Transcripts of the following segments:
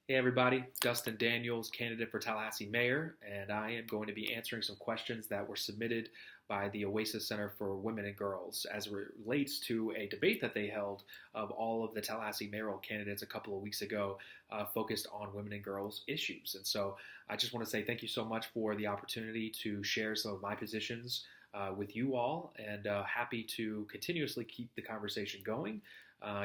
Hey everybody, Dustin Daniels, candidate for Tallahassee Mayor, and I am going to be answering some questions that were submitted by the Oasis Center for Women and Girls as it relates to a debate that they held of all of the Tallahassee mayoral candidates a couple of weeks ago, focused on women and girls issues. And so I just want to say thank you so much for the opportunity to share some of my positions with you all, and happy to continuously keep the conversation going.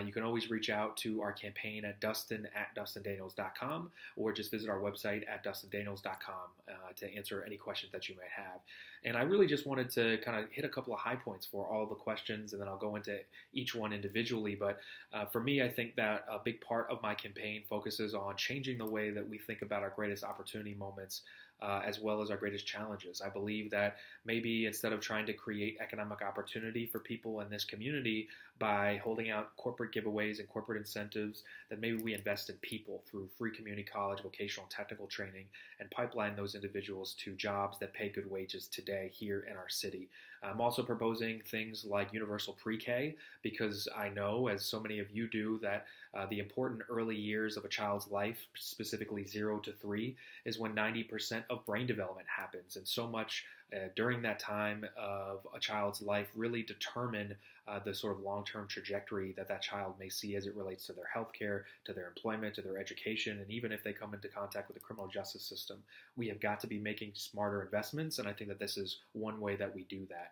You can always reach out to our campaign at dustindaniels.com, or just visit our website at dustindaniels.com to answer any questions that you might have. And I really just wanted to kind of hit a couple of high points for all the questions, and then I'll go into each one individually. But for me, I think that a big part of my campaign focuses on changing the way that we think about our greatest opportunity moments, as well as our greatest challenges. I believe that maybe instead of trying to create economic opportunity for people in this community by holding out corporate giveaways and corporate incentives, that maybe we invest in people through free community college, vocational and technical training, and pipeline those individuals to jobs that pay good wages today here in our city. I'm also proposing things like universal pre-K, because I know, as so many of you do, that the important early years of a child's life, specifically 0 to 3, is when 90% of brain development happens. And so much during that time of a child's life really determine the sort of long-term trajectory that that child may see as it relates to their healthcare, to their employment, to their education, and even if they come into contact with the criminal justice system. We have got to be making smarter investments, and I think that this is one way that we do that.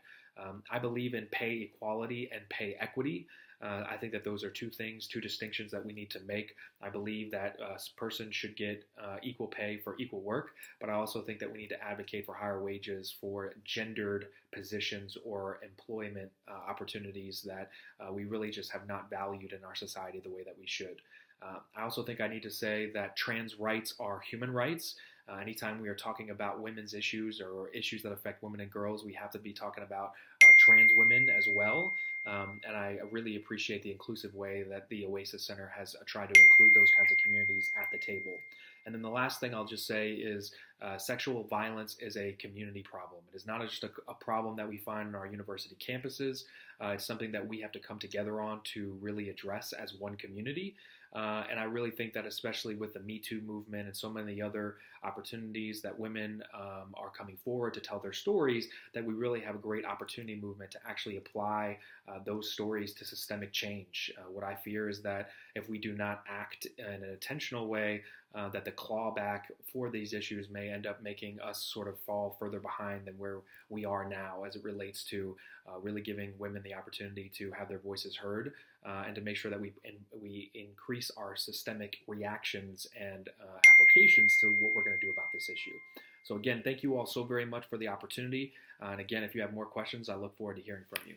I believe in pay equality and pay equity. I think that those are two distinctions that we need to make. I believe that a person should get equal pay for equal work, but I also think that we need to advocate for higher wages for gendered positions or employment opportunities that we really just have not valued in our society the way that we should. I also think I need to say that trans rights are human rights. Anytime we are talking about women's issues or issues that affect women and girls, we have to be talking about trans women as well. And I really appreciate the inclusive way that the Oasis Center has tried to include those kinds of communities at the table. And then the last thing I'll just say is sexual violence is a community problem. It is not just a problem that we find in our university campuses. It's something that we have to come together on to really address as one community. And I really think that especially with the Me Too movement and so many other opportunities that women are coming forward to tell their stories, that we really have a great opportunity movement to actually apply those stories to systemic change. What I fear is that if we do not act in an intentional way, that the clawback for these issues may end up making us sort of fall further behind than where we are now as it relates to really giving women the opportunity to have their voices heard, and to make sure that we increase our systemic reactions and applications to what we're going to do about this issue. So again, thank you all so very much for the opportunity. And again, if you have more questions, I look forward to hearing from you.